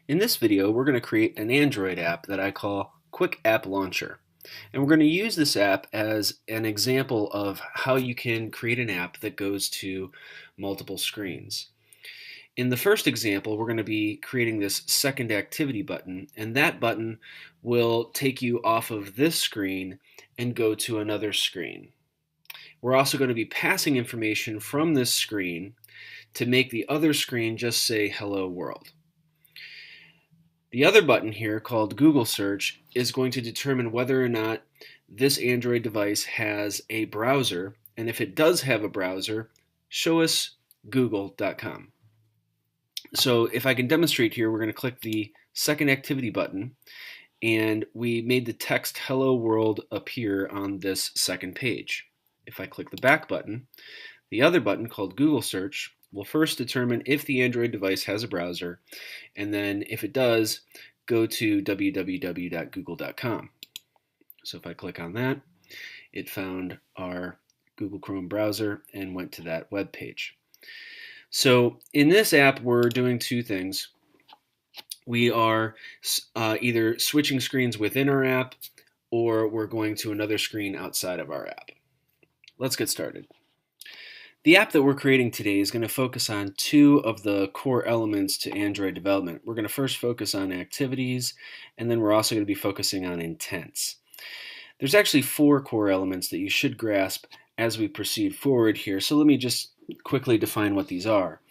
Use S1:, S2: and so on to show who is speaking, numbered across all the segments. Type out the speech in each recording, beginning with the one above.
S1: In this video, we're going to create an Android app that I call Quick App Launcher. And we're going to use this app as an example of how you can create an app that goes to multiple screens. In the first example, we're going to be creating this second activity button, and that button will take you off of this screen and go to another screen. We're also going to be passing information from this screen to make the other screen just say Hello World. The other button here, called Google Search, is going to determine whether or not this Android device has a browser, and if it does have a browser, show us google.com. So if I can demonstrate here, we're going to click the second activity button, and we made the text Hello World appear on this second page. If I click the back button, the other button, called Google Search, will first determine if the Android device has a browser, and then if it does, go to www.google.com. So if I click on that, it found our Google Chrome browser and went to that web page. So in this app, we're doing two things. We are either switching screens within our app, or we're going to another screen outside of our app. Let's get started. The app that we're creating today is going to focus on two of the core elements to Android development. We're going to first focus on activities, and then we're also going to be focusing on intents. There's actually four core elements that you should grasp as we proceed forward here, so let me just quickly define what these are.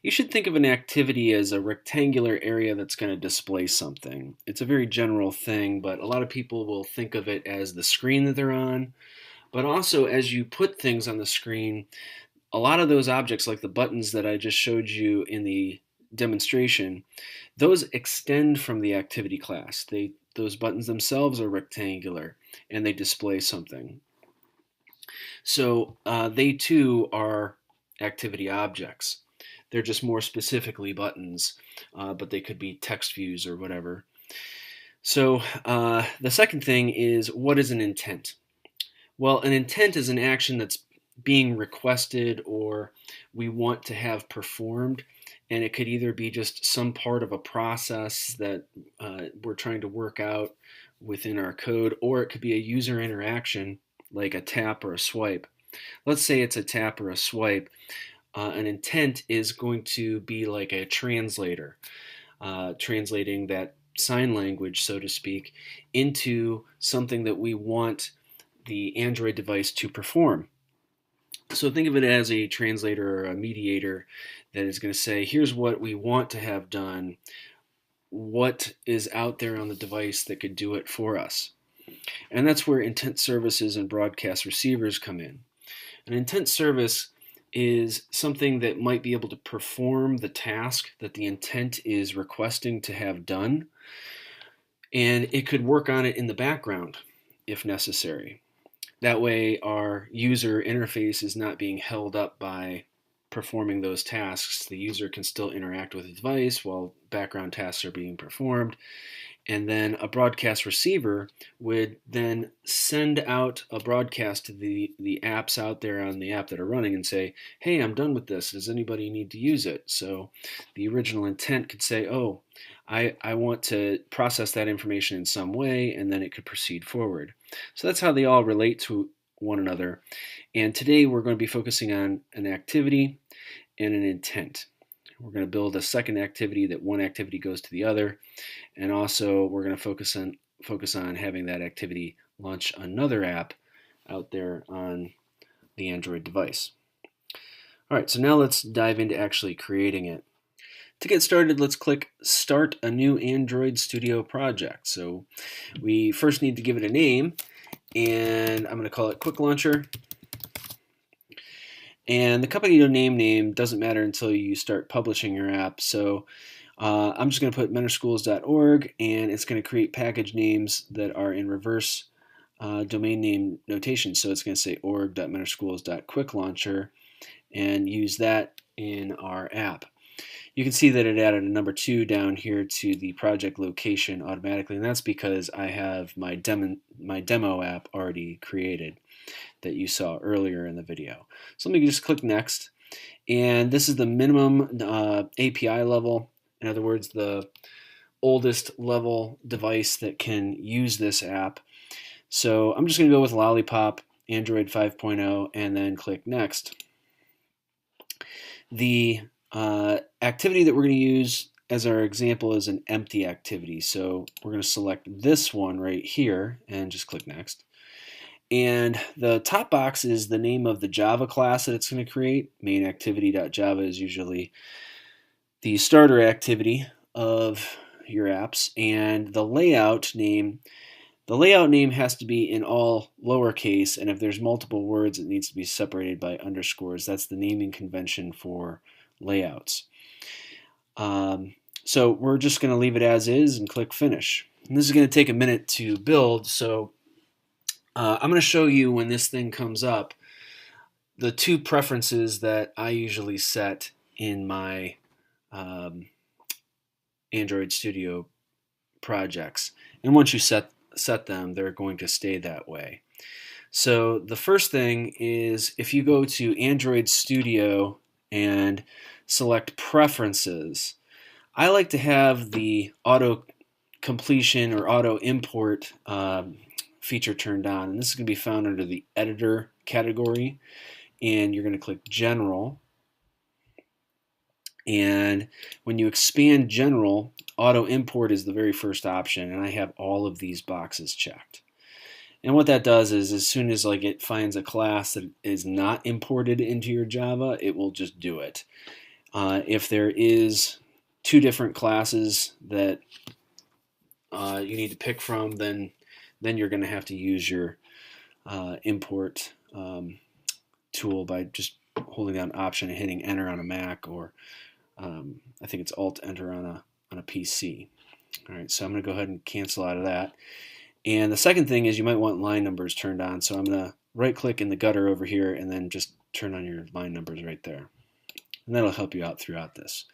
S1: You should think of an activity as a rectangular area that's going to display something. It's a very general thing, but a lot of people will think of it as the screen that they're on, but also as you put things on the screen, a lot of those objects, like the buttons that I just showed you in the demonstration, those extend from the activity class. Those buttons themselves are rectangular, and they display something. So they too are activity objects. They're just more specifically buttons, but they could be text views or whatever. So the second thing is, what is an intent? Well, an intent is an action that's being requested or we want to have performed, and it could either be just some part of a process that we're trying to work out within our code, or it could be a user interaction like a tap or a swipe. Let's say it's a tap or a swipe. An intent is going to be like a translator, translating that sign language, so to speak, into something that we want the Android device to perform. So think of it as a translator or a mediator that is going to say, here's what we want to have done, what is out there on the device that could do it for us. And that's where intent services and broadcast receivers come in. An intent service is something that might be able to perform the task that the intent is requesting to have done, and it could work on it in the background if necessary. That way our user interface is not being held up by performing those tasks. The user can still interact with the device while background tasks are being performed. And then a broadcast receiver would then send out a broadcast to the apps out there on the app that are running and say, hey, I'm done with this. Does anybody need to use it? So the original intent could say, oh, I want to process that information in some way, and then it could proceed forward. So that's how they all relate to one another. And today we're going to be focusing on an activity and an intent. We're going to build a second activity that one activity goes to the other, and also we're going to focus on having that activity launch another app out there on the Android device. All right, so now let's dive into actually creating it. To get started, let's click Start a New Android Studio Project. So we first need to give it a name, and I'm going to call it Quick Launcher. And the company name doesn't matter until you start publishing your app. So I'm just going to put mentorschools.org, and it's going to create package names that are in reverse domain name notation. So it's going to say org.mentorschools.quicklauncher and use that in our app. You can see that it added a number 2 down here to the project location automatically, and that's because I have my demo app already created that you saw earlier in the video. So let me just click Next, and this is the minimum API level. In other words, the oldest level device that can use this app. So I'm just going to go with Lollipop Android 5.0 and then click Next. The activity that we're going to use as our example is an empty activity. So we're going to select this one right here and just click Next. And the top box is the name of the Java class that it's going to create. Main activity.java is usually the starter activity of your apps. And the layout name has to be in all lowercase, and if there's multiple words, it needs to be separated by underscores. That's the naming convention for layouts. So we're just going to leave it as is and click Finish. And this is going to take a minute to build, so I'm going to show you when this thing comes up the two preferences that I usually set in my Android Studio projects. And once you set them, they're going to stay that way. So the first thing is if you go to Android Studio and select Preferences, I like to have the auto completion or auto import feature turned on, and this is going to be found under the Editor category, and you're going to click General. And when you expand General, Auto Import is the very first option, and I have all of these boxes checked. And what that does is as soon as it finds a class that is not imported into your Java, it will just do it. If there is two different classes that you need to pick from, then you're going to have to use your import tool by just holding down Option and hitting Enter on a Mac, or I think it's Alt Enter on a PC. All right, so I'm going to go ahead and cancel out of that. And the second thing is you might want line numbers turned on. So I'm going to right-click in the gutter over here and then just turn on your line numbers right there. And that'll help you out throughout this.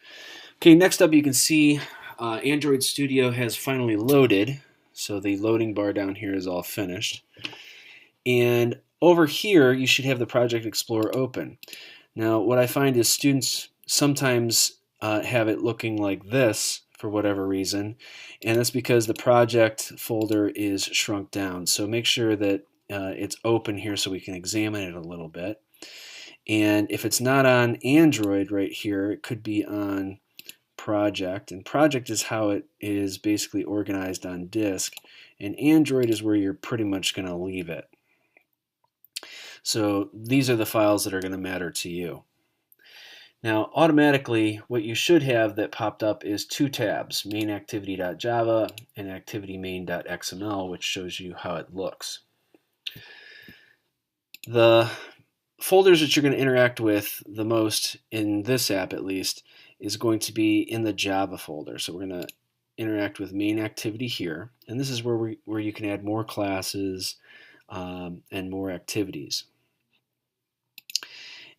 S1: Okay, next up you can see Android Studio has finally loaded. So the loading bar down here is all finished. And over here you should have the Project Explorer open. Now what I find is students sometimes have it looking like this for whatever reason, and that's because the project folder is shrunk down. So make sure that it's open here so we can examine it a little bit. And if it's not on Android right here, it could be on Project, and Project is how it is basically organized on disk, and Android is where you're pretty much going to leave it. So these are the files that are going to matter to you. Now, automatically, what you should have that popped up is two tabs, mainActivity.java and ActivityMain.xml, which shows you how it looks. The folders that you're going to interact with the most in this app, at least, is going to be in the Java folder. So we're going to interact with main activity here, and this is where you can add more classes and more activities.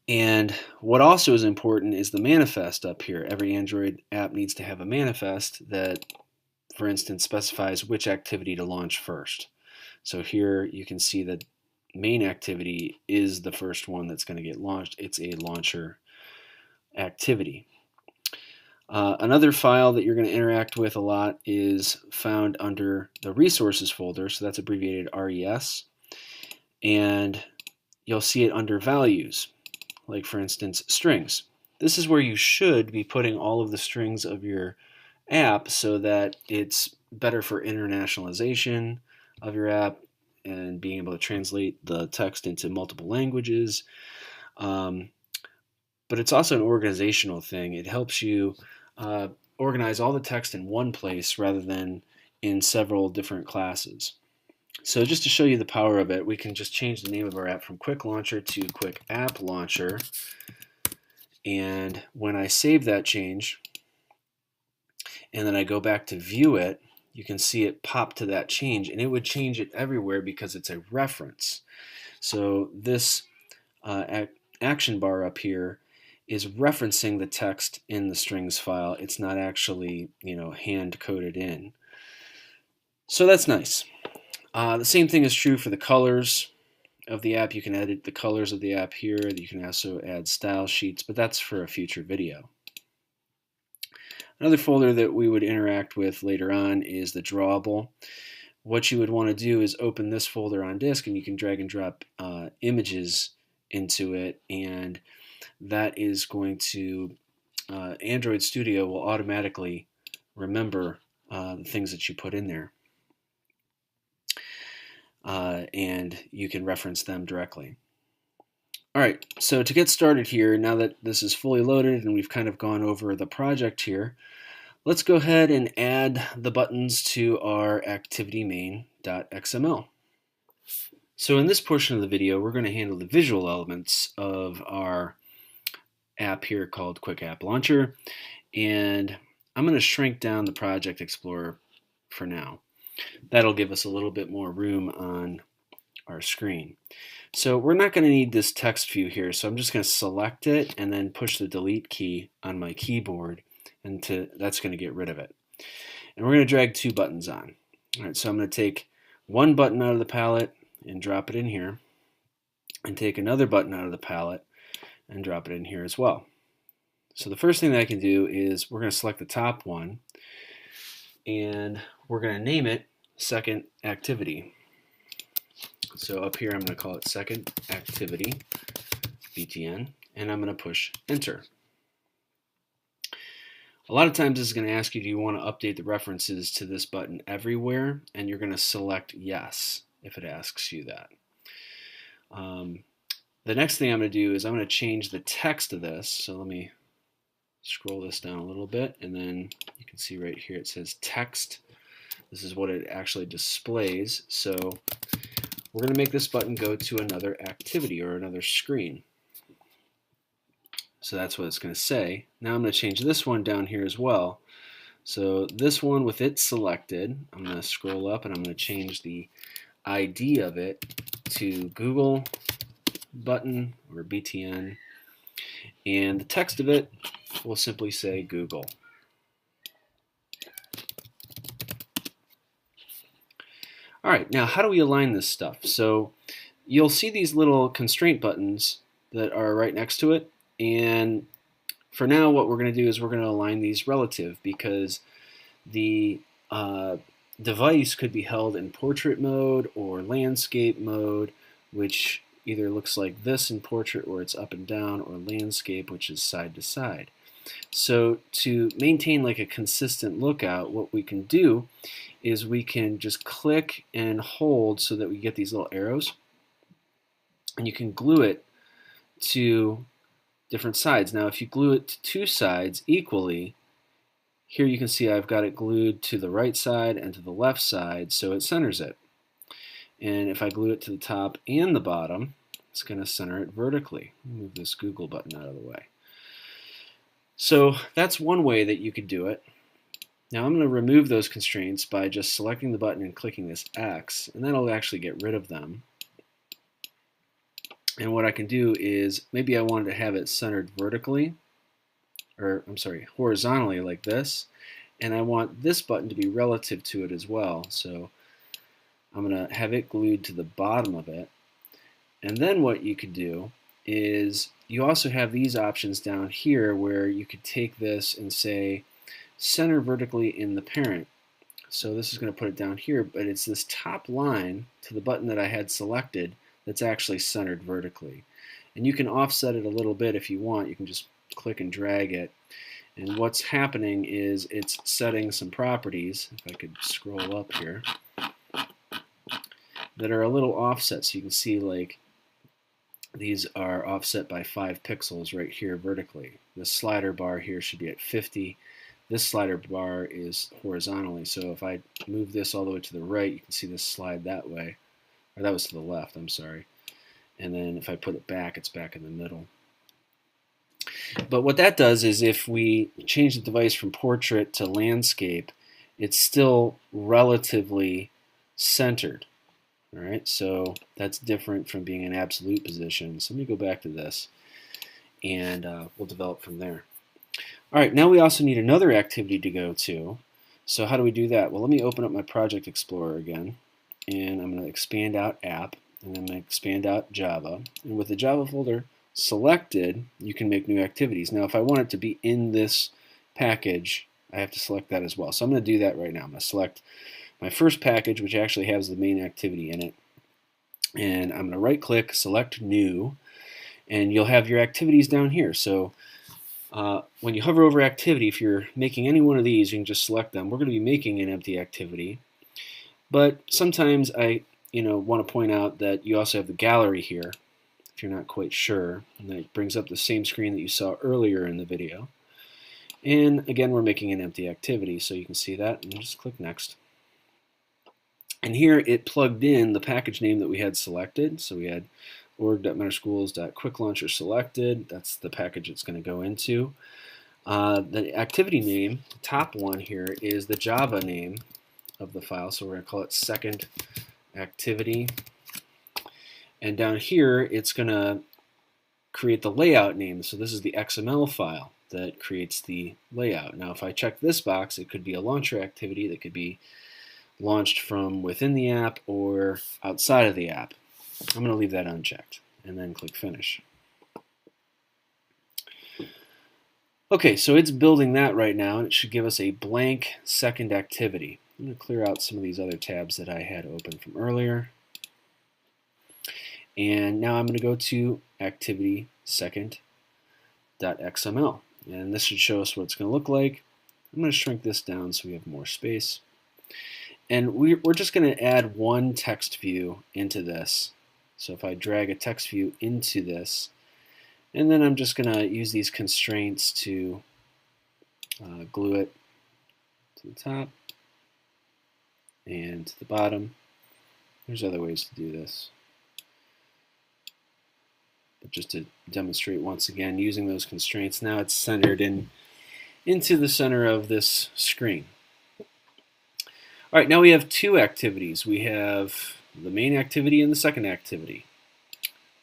S1: And what also is important is the manifest up here. Every Android app needs to have a manifest that, for instance, specifies which activity to launch first. So here you can see that main activity is the first one that's going to get launched. It's a launcher activity. Another file that you're going to interact with a lot is found under the resources folder, so that's abbreviated RES, and you'll see it under values, like for instance strings. This is where you should be putting all of the strings of your app so that it's better for internationalization of your app and being able to translate the text into multiple languages. But it's also an organizational thing. It helps you organize all the text in one place rather than in several different classes. So just to show you the power of it, we can just change the name of our app from Quick Launcher to Quick App Launcher. And when I save that change, and then I go back to view it, you can see it pop to that change, and it would change it everywhere because it's a reference. So this action bar up here is referencing the text in the strings file. It's not actually, hand coded in. So that's nice. The same thing is true for the colors of the app. You can edit the colors of the app here. You can also add style sheets, but that's for a future video. Another folder that we would interact with later on is the drawable. What you would want to do is open this folder on disk, and you can drag and drop images into it, and that is going to, Android Studio will automatically remember the things that you put in there, and you can reference them directly. All right, so to get started here, now that this is fully loaded and we've kind of gone over the project here, let's go ahead and add the buttons to our activity main.xml. So in this portion of the video, we're going to handle the visual elements of our app here called Quick App Launcher, and I'm going to shrink down the Project Explorer for now. That'll give us a little bit more room on our screen. So we're not going to need this text view here, so I'm just going to select it and then push the delete key on my keyboard, and that's going to get rid of it. And we're going to drag two buttons on. All right, so I'm going to take one button out of the palette and drop it in here, and take another button out of the palette and drop it in here as well. So the first thing that I can do is we're going to select the top one, and we're going to name it Second Activity. So up here I'm going to call it Second Activity, BTN, and I'm going to push Enter. A lot of times this is going to ask you, do you want to update the references to this button everywhere? And you're going to select Yes if it asks you that. The next thing I'm going to do is I'm going to change the text of this. So let me scroll this down a little bit, and then you can see right here it says text. This is what it actually displays. So we're going to make this button go to another activity or another screen. So that's what it's going to say. Now I'm going to change this one down here as well. So this one with it selected, I'm going to scroll up and I'm going to change the ID of it to Google button or BTN, and the text of it will simply say Google. All right, now how do we align this stuff? So you'll see these little constraint buttons that are right next to it, and for now what we're going to do is we're going to align these relative, because the device could be held in portrait mode or landscape mode, which either looks like this in portrait where it's up and down, or landscape, which is side to side. So to maintain like a consistent lookout, what we can do is we can just click and hold so that we get these little arrows, and you can glue it to different sides. Now if you glue it to two sides equally, here you can see I've got it glued to the right side and to the left side, so it centers it. And if I glue it to the top and the bottom, it's going to center it vertically. Move this Google button out of the way. So that's one way that you could do it. Now I'm going to remove those constraints by just selecting the button and clicking this X, and that'll actually get rid of them. And what I can do is, maybe I wanted to have it centered vertically, or I'm sorry, horizontally like this, and I want this button to be relative to it as well. So I'm going to have it glued to the bottom of it. And then what you could do is you also have these options down here where you could take this and say center vertically in the parent. So this is going to put it down here, but it's this top line to the button that I had selected that's actually centered vertically. And you can offset it a little bit if you want. You can just click and drag it. And what's happening is it's setting some properties, if I could scroll up here, that are a little offset. So you can see like these are offset by 5 pixels right here vertically. The slider bar here should be at 50. This slider bar is horizontally, so if I move this all the way to the right, you can see this slide that way. Or that was to the left, I'm sorry. And then if I put it back, it's back in the middle. But what that does is if we change the device from portrait to landscape, it's still relatively centered. All right, so that's different from being in absolute position. So let me go back to this, and we'll develop from there. All right, now we also need another activity to go to. So how do we do that? Well, let me open up my Project Explorer again, and I'm going to expand out App, and I'm going to expand out Java. And with the Java folder selected, you can make new activities. Now, if I want it to be in this package, I have to select that as well. So I'm going to do that right now. I'm going to select my first package, which actually has the main activity in it. And I'm going to right click, select new, and you'll have your activities down here. So when you hover over activity, if you're making any one of these, you can just select them. We're going to be making an empty activity. But sometimes I want to point out that you also have the gallery here, if you're not quite sure. And that brings up the same screen that you saw earlier in the video. And again, we're making an empty activity, so you can see that, and just click next. And here it plugged in the package name that we had selected. So we had org.mentorschools.quicklauncher selected. That's the package it's going to go into. The activity name, the top one here, is the Java name of the file. So we're going to call it second activity. And down here, it's going to create the layout name. So this is the XML file that creates the layout. Now, if I check this box, it could be a launcher activity that could be launched from within the app or outside of the app. I'm going to leave that unchecked and then click Finish. Okay, so it's building that right now, and it should give us a blank second activity. I'm going to clear out some of these other tabs that I had open from earlier. And now I'm going to go to activity second.xml. And this should show us what it's going to look like. I'm going to shrink this down so we have more space. And we're just going to add one text view into this. So if I drag a text view into this, and then I'm just going to use these constraints to glue it to the top and to the bottom. There's other ways to do this. But just to demonstrate once again, using those constraints, now it's centered into the center of this screen. All right, now we have two activities. We have the main activity and the second activity.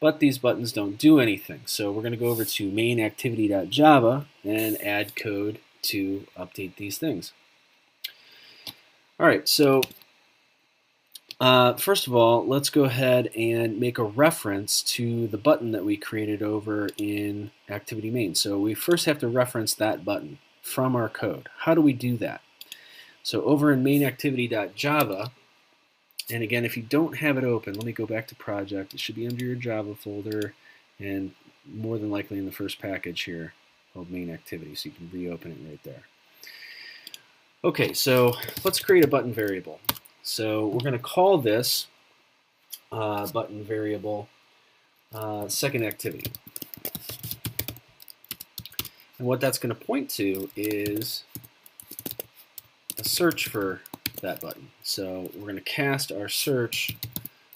S1: But these buttons don't do anything. So we're going to go over to mainActivity.java and add code to update these things. All right, so first of all, let's go ahead and make a reference to the button that we created over in activity main. So we first have to reference that button from our code. How do we do that? So over in mainActivity.java, and again, if you don't have it open, let me go back to project. It should be under your Java folder and more than likely in the first package here called main activity, so you can reopen it right there. Okay, so let's create a button variable. So we're going to call this button variable second activity. And what that's going to point to is a search for that button. So we're going to cast our search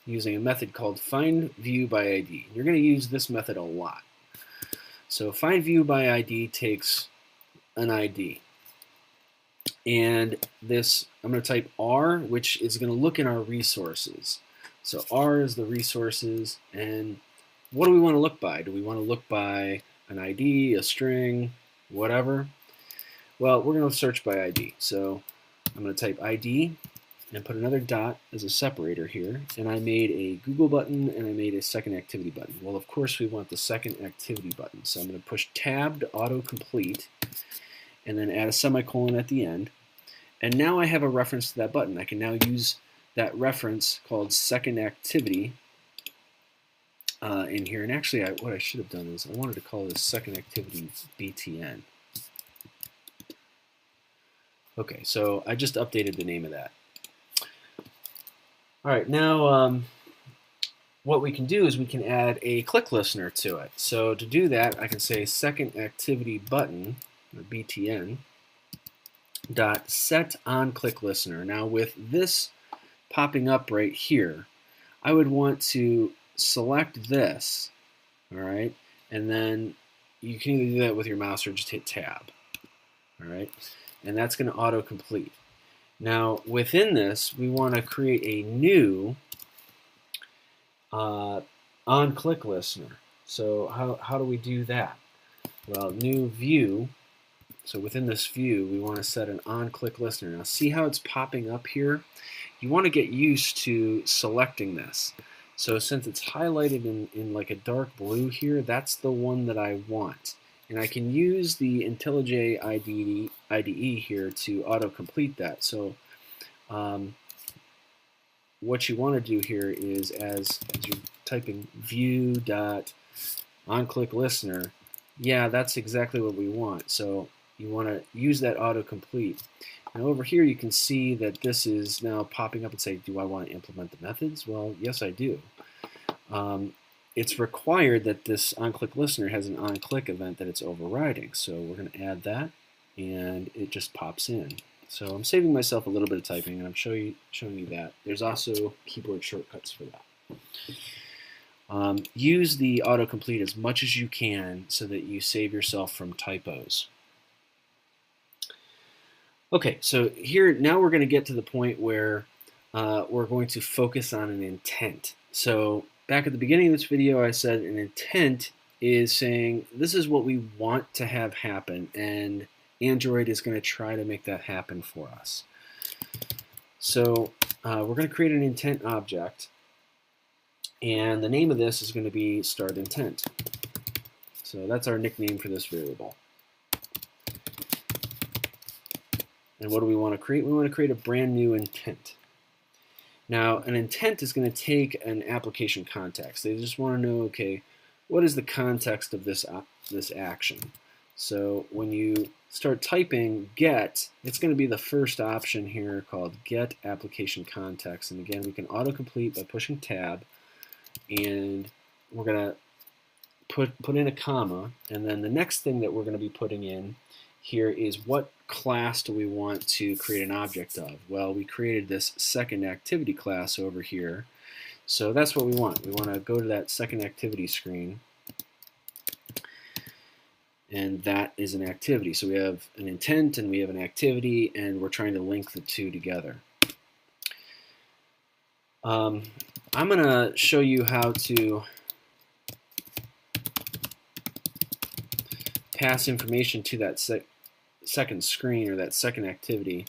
S1: using a method called findViewById. You're going to use this method a lot. So findViewById takes an ID. And this, I'm going to type R, which is going to look in our resources. So R is the resources, and what do we want to look by? Do we want to look by an ID, a string, whatever? Well, we're going to search by ID. So I'm going to type ID and put another dot as a separator here. And I made a Google button and I made a second activity button. Well, of course, we want the second activity button. So I'm going to push tab to autocomplete and then add a semicolon at the end. And now I have a reference to that button. I can now use that reference called second activity in here. And actually, what I should have done is I wanted to call this second activity BTN. Okay, so I just updated the name of that. All right, now what we can do is we can add a click listener to it. So to do that, I can say second activity button, or BTN, dot set on click listener. Now with this popping up right here, I would want to select this, all right, and then you can either do that with your mouse or just hit tab, all right, and that's going to autocomplete. Now within this, we want to create a new on click listener. So how do we do that? Well, new view. So within this view, we want to set an on click listener. Now see how it's popping up here? You want to get used to selecting this. So since it's highlighted in like a dark blue here, that's the one that I want. And I can use the IntelliJ IDE here to autocomplete that. So what you want to do here is as you're typing view.onClickListener, yeah, that's exactly what we want. So you want to use that autocomplete. And over here you can see that this is now popping up and say, do I want to implement the methods? Well, yes, I do. It's required that this onClickListener has an onClick event that it's overriding. So we're going to add that, and it just pops in. So I'm saving myself a little bit of typing, and I'm showing you that. There's also keyboard shortcuts for that. Use the autocomplete as much as you can so that you save yourself from typos. Okay, so here now we're going to get to the point where we're going to focus on an intent. So back at the beginning of this video, I said an intent is saying this is what we want to have happen, and Android is going to try to make that happen for us. So we're going to create an intent object, and the name of this is going to be start intent. So that's our nickname for this variable. And what do we want to create? We want to create a brand new intent. Now, an intent is going to take an application context. They just want to know, okay, what is the context of this action? So when you start typing get, it's going to be the first option here called get application context. And again, we can autocomplete by pushing tab, and we're going to put in a comma, and then the next thing that we're going to be putting in here is what class do we want to create an object of? Well, we created this second activity class over here, so that's what we want. We want to go to that second activity screen, and that is an activity. So we have an intent and we have an activity, and we're trying to link the two together. I'm going to show you how to pass information to that second screen or that second activity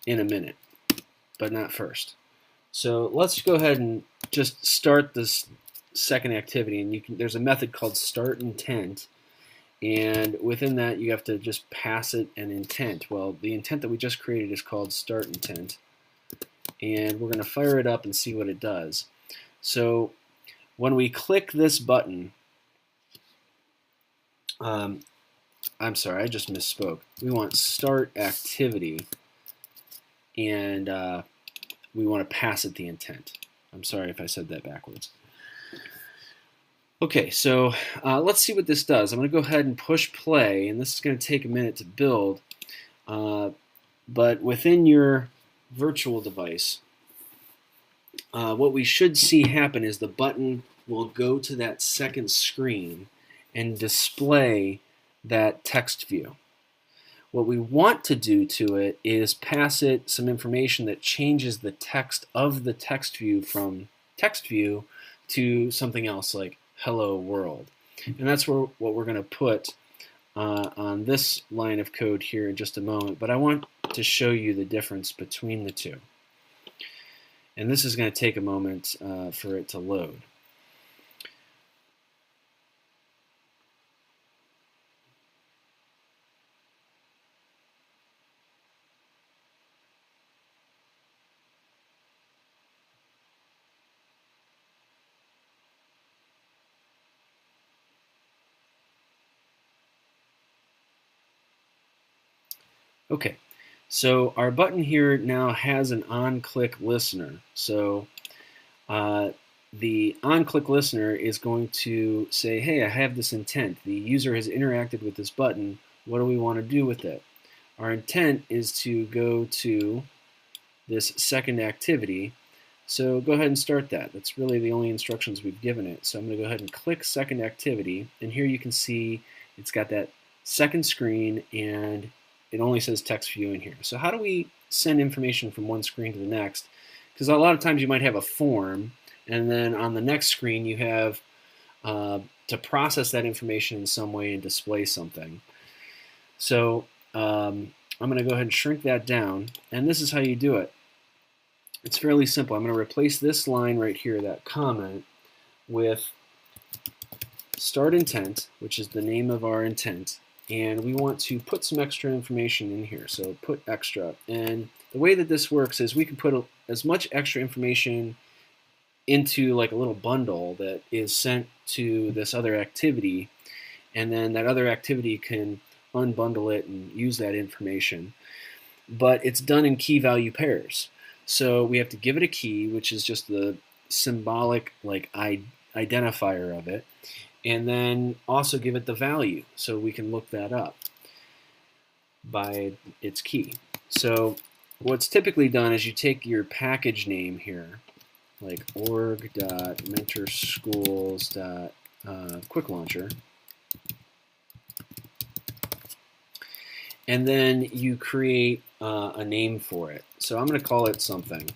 S1: in a minute, but not first. So let's go ahead and just start this second activity, and there's a method called start intent, and within that you have to just pass it an intent. Well, the intent that we just created is called start intent, and we're going to fire it up and see what it does. So when we click this button, I'm sorry, I just misspoke. We want start activity, and we want to pass it the intent. I'm sorry if I said that backwards. Okay, so let's see what this does. I'm going to go ahead and push play, and this is going to take a minute to build. But within your virtual device, what we should see happen is the button will go to that second screen and display that text view. What we want to do to it is pass it some information that changes the text of the text view from text view to something else like hello world. And that's what we're going to put on this line of code here in just a moment, but I want to show you the difference between the two. And this is going to take a moment for it to load. Okay, so our button here now has an on-click listener. So the on-click listener is going to say, hey, I have this intent. The user has interacted with this button. What do we want to do with it? Our intent is to go to this second activity. So go ahead and start that. That's really the only instructions we've given it. So I'm going to go ahead and click second activity. And here you can see it's got that second screen, and it only says text view in here. So how do we send information from one screen to the next? Because a lot of times you might have a form, and then on the next screen you have to process that information in some way and display something. So I'm going to go ahead and shrink that down, and this is how you do it. It's fairly simple. I'm going to replace this line right here, that comment, with start intent, which is the name of our intent, and we want to put some extra information in here. So put extra. And the way that this works is we can put as much extra information into like a little bundle that is sent to this other activity, and then that other activity can unbundle it and use that information. But it's done in key value pairs. So we have to give it a key, which is just the symbolic like identifier of it, and then also give it the value so we can look that up by its key. So what's typically done is you take your package name here, like org.mentorschools.quicklauncher, and then you create a name for it. So I'm going to call it something.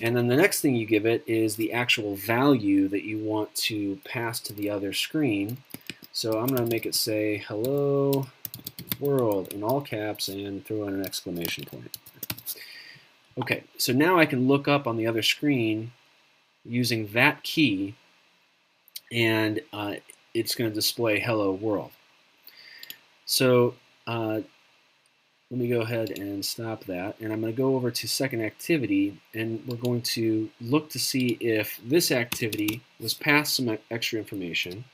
S1: And then the next thing you give it is the actual value that you want to pass to the other screen. So I'm going to make it say hello world in all caps and throw in an exclamation point. Okay, so now I can look up on the other screen using that key, and it's going to display hello world. So let me go ahead and stop that, and I'm going to go over to second activity, and we're going to look to see if this activity was passed some extra information,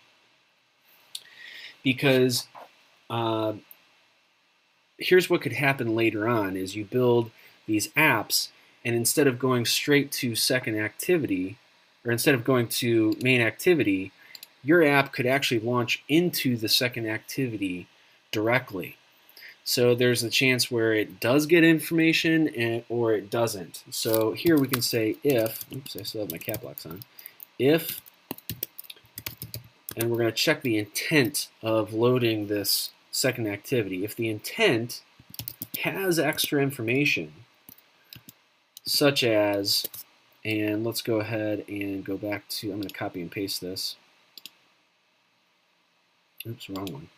S1: because here's what could happen later on is you build these apps, and instead of going straight to second activity, or instead of going to main activity, your app could actually launch into the second activity directly. So there's a chance where it does get information or it doesn't. So here we can say if, oops, I still have my cap locks on, if, and we're going to check the intent of loading this second activity. If the intent has extra information, such as, and let's go ahead and go back to, I'm going to copy and paste this. Oops, wrong one.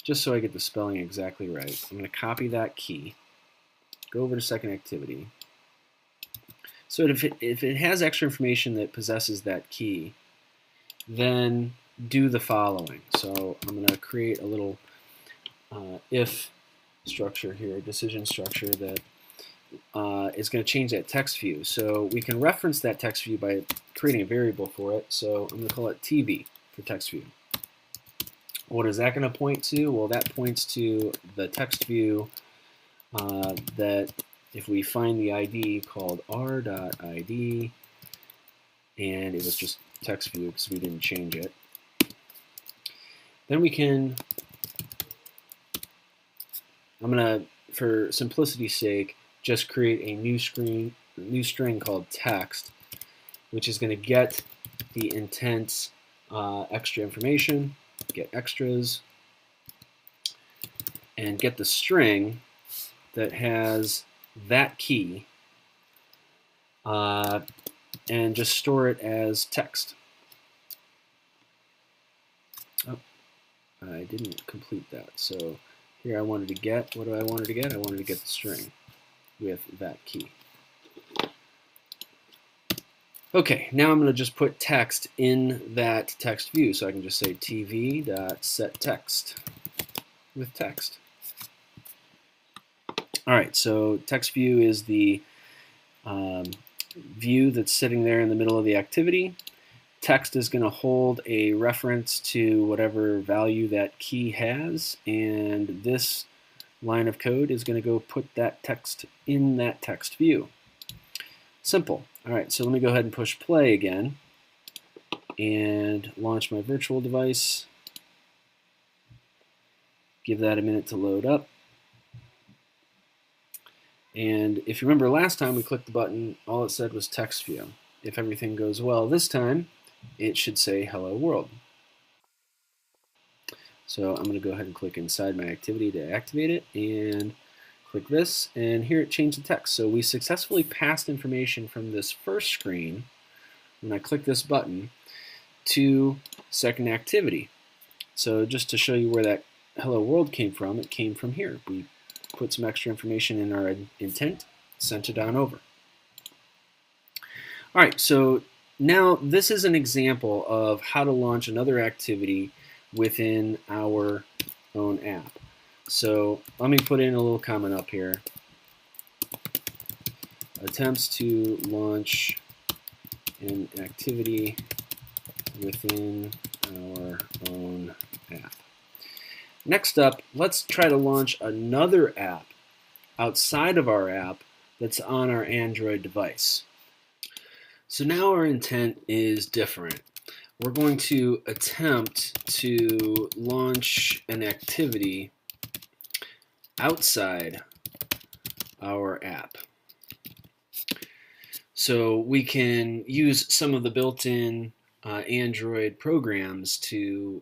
S1: Just so I get the spelling exactly right, I'm going to copy that key, go over to second activity. So if it has extra information that possesses that key, then do the following. So I'm going to create a little if structure here, decision structure that is going to change that text view. So we can reference that text view by creating a variable for it. So I'm going to call it TV for text view. What is that going to point to? Well, that points to the text view that if we find the ID called r.id, and it was just text view because we didn't change it, then we can, I'm going to, for simplicity's sake, just create a new string called text, which is going to get the intent's extra information, get extras, and get the string that has that key, and just store it as text. Oh, I didn't complete that. So here I wanted to get, what do I wanted to get? I wanted to get the string with that key. Okay, now I'm going to just put text in that text view. So I can just say tv.setText with text. All right, so text view is the view that's sitting there in the middle of the activity. Text is going to hold a reference to whatever value that key has, and this line of code is going to go put that text in that text view. Simple. All right, so let me go ahead and push play again and launch my virtual device. Give that a minute to load up. And if you remember last time we clicked the button, all it said was text view. If everything goes well this time, it should say hello world. So I'm going to go ahead and click inside my activity to activate it, and click this, and here it changed the text. So we successfully passed information from this first screen, when I click this button, to second activity. So just to show you where that hello world came from, it came from here. We put some extra information in our intent, sent it on over. All right, so now this is an example of how to launch another activity within our own app. So let me put in a little comment up here. Attempts to launch an activity within our own app. Next up, let's try to launch another app outside of our app that's on our Android device. So now our intent is different. We're going to attempt to launch an activity outside our app. So we can use some of the built-in Android programs to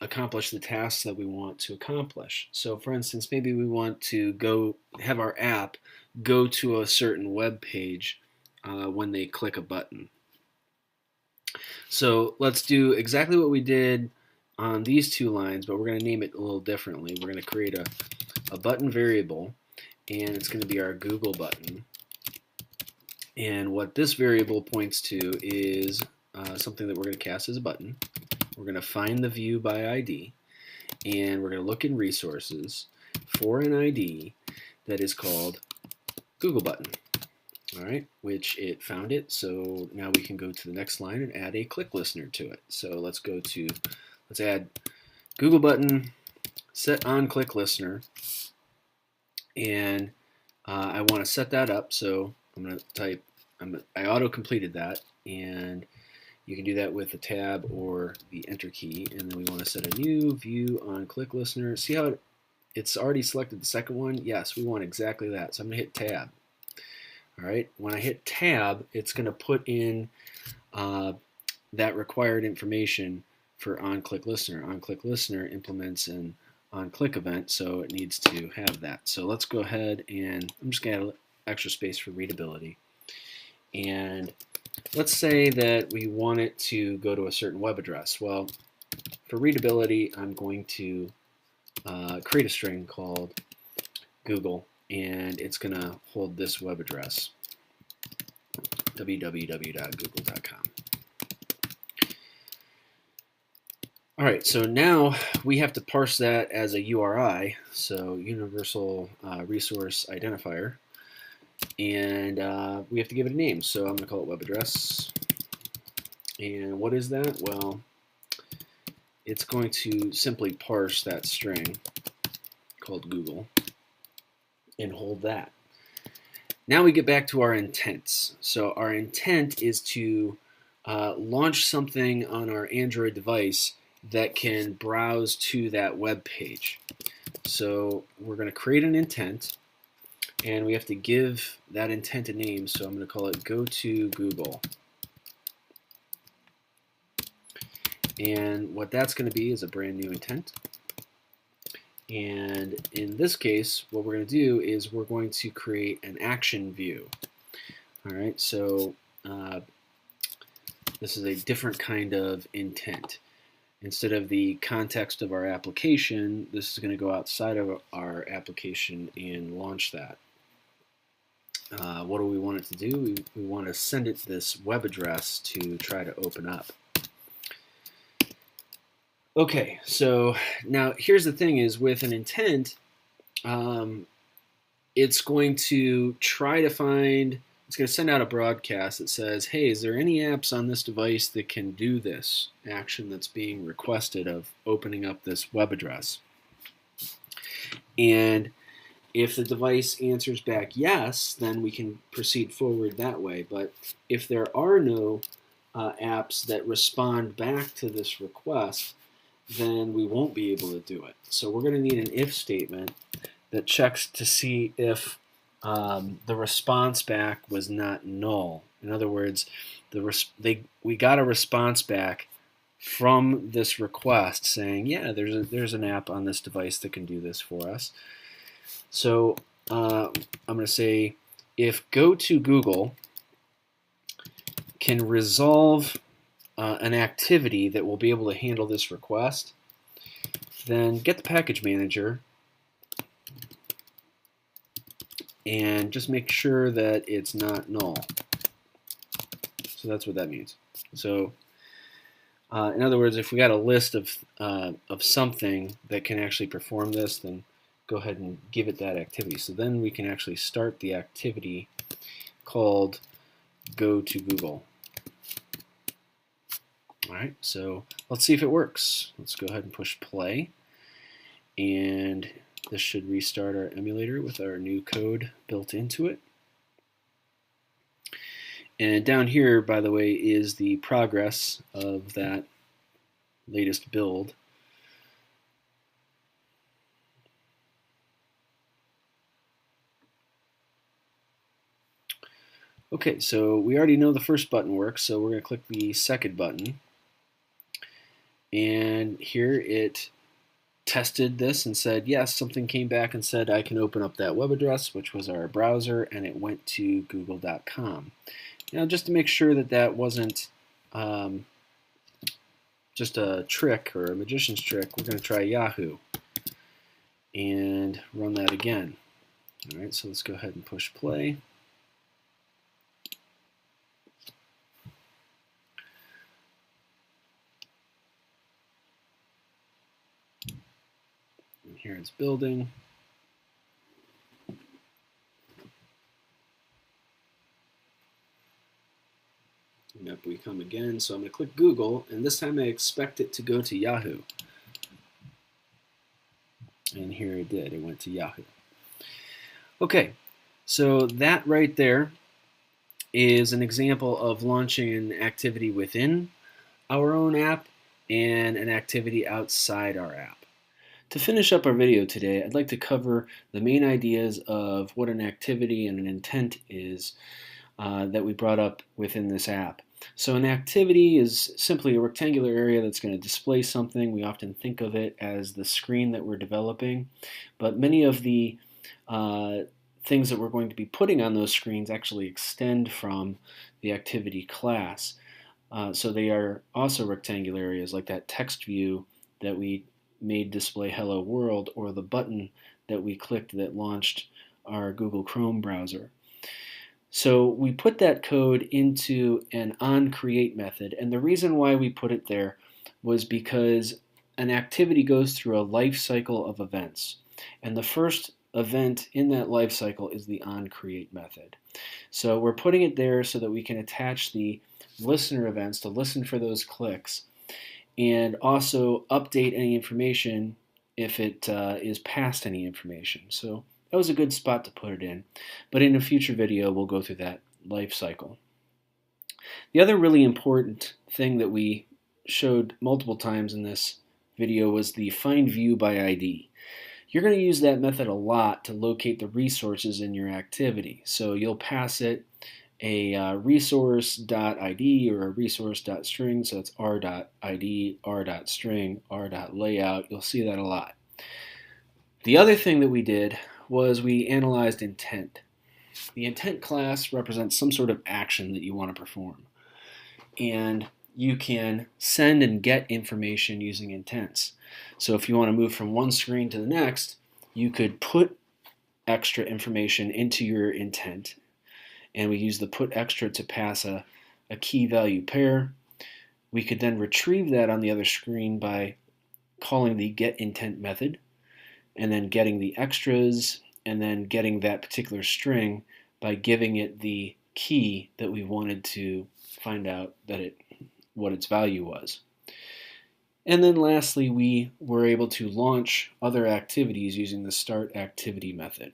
S1: accomplish the tasks that we want to accomplish. So for instance, maybe we want to have our app go to a certain web page when they click a button. So let's do exactly what we did on these two lines, but we're going to name it a little differently. We're going to create a button variable, and it's going to be our Google button. And what this variable points to is something that we're going to cast as a button. We're going to find the view by ID, and we're going to look in resources for an ID that is called Google button. All right, which it found it. So now we can go to the next line and add a click listener to it. So let's add Google button, set on click listener, and I want to set that up. So I'm going to type, I auto-completed that, and you can do that with the tab or the enter key. And then we want to set a new view on click listener. See how it's already selected the second one? Yes, we want exactly that. So I'm going to hit tab. All right, when I hit tab, it's going to put in that required information for onClick Listener. onClick Listener implements an onClick event, so it needs to have that. So let's go ahead and I'm just going to add extra space for readability. And let's say that we want it to go to a certain web address. Well, for readability, I'm going to create a string called Google, and it's going to hold this web address, www.google.com. All right, so now we have to parse that as a URI, so Universal Resource Identifier, and we have to give it a name. So I'm going to call it web address. And what is that? Well, it's going to simply parse that string called Google and hold that. Now we get back to our intents. So our intent is to launch something on our Android device that can browse to that web page. So we're going to create an intent, and we have to give that intent a name. So I'm going to call it Go to Google. And what that's going to be is a brand new intent. And in this case, what we're going to do is we're going to create an action view. All right, so this is a different kind of intent. Instead of the context of our application, this is going to go outside of our application and launch that. What do we want it to do? We want to send it this web address to try to open up. Okay, so now here's the thing is with an intent, it's going to try to find, it's going to send out a broadcast that says, hey, is there any apps on this device that can do this action that's being requested of opening up this web address? And if the device answers back yes, then we can proceed forward that way. But if there are no apps that respond back to this request, then we won't be able to do it. So we're going to need an if statement that checks to see if the response back was not null. In other words, we got a response back from this request saying, yeah, there's an app on this device that can do this for us. So I'm going to say if Go to Google can resolve an activity that will be able to handle this request, then get the package manager and just make sure that it's not null. So that's what that means. So in other words, if we got a list of something that can actually perform this, then go ahead and give it that activity. So then we can actually start the activity called Go to Google. All right, so let's see if it works. Let's go ahead and push play. And this should restart our emulator with our new code built into it. And down here, by the way, is the progress of that latest build. Okay, so we already know the first button works, so we're going to click the second button. And here it tested this and said, yes, something came back and said I can open up that web address, which was our browser, and it went to google.com. Now, just to make sure that that wasn't just a trick or a magician's trick, we're going to try Yahoo and run that again. All right, so let's go ahead and push play. And here it's building. And up we come again. So I'm going to click Google, and this time I expect it to go to Yahoo. And here it did. It went to Yahoo. Okay, so that right there is an example of launching an activity within our own app and an activity outside our app. To finish up our video today, I'd like to cover the main ideas of what an activity and an intent is that we brought up within this app. So an activity is simply a rectangular area that's going to display something. We often think of it as the screen that we're developing, but many of the things that we're going to be putting on those screens actually extend from the activity class. So they are also rectangular areas, like that text view that we made display Hello World, or the button that we clicked that launched our Google Chrome browser. So we put that code into an onCreate method, and the reason why we put it there was because an activity goes through a life cycle of events, and the first event in that life cycle is the onCreate method. So we're putting it there so that we can attach the listener events to listen for those clicks, and also update any information if it is past any information. So that was a good spot to put it in, but in a future video we'll go through that life cycle. The other really important thing that we showed multiple times in this video was the find view by ID. You're going to use that method a lot to locate the resources in your activity. So you'll pass it a resource.id or a resource.string, so it's r.id, r.string, r.layout. You'll see that a lot. The other thing that we did was we analyzed intent. The intent class represents some sort of action that you want to perform. And you can send and get information using intents. So if you want to move from one screen to the next, you could put extra information into your intent. And we use the put extra to pass a key value pair. We could then retrieve that on the other screen by calling the get intent method, and then getting the extras, and then getting that particular string by giving it the key that we wanted to find out that what its value was. And then lastly, we were able to launch other activities using the start activity method.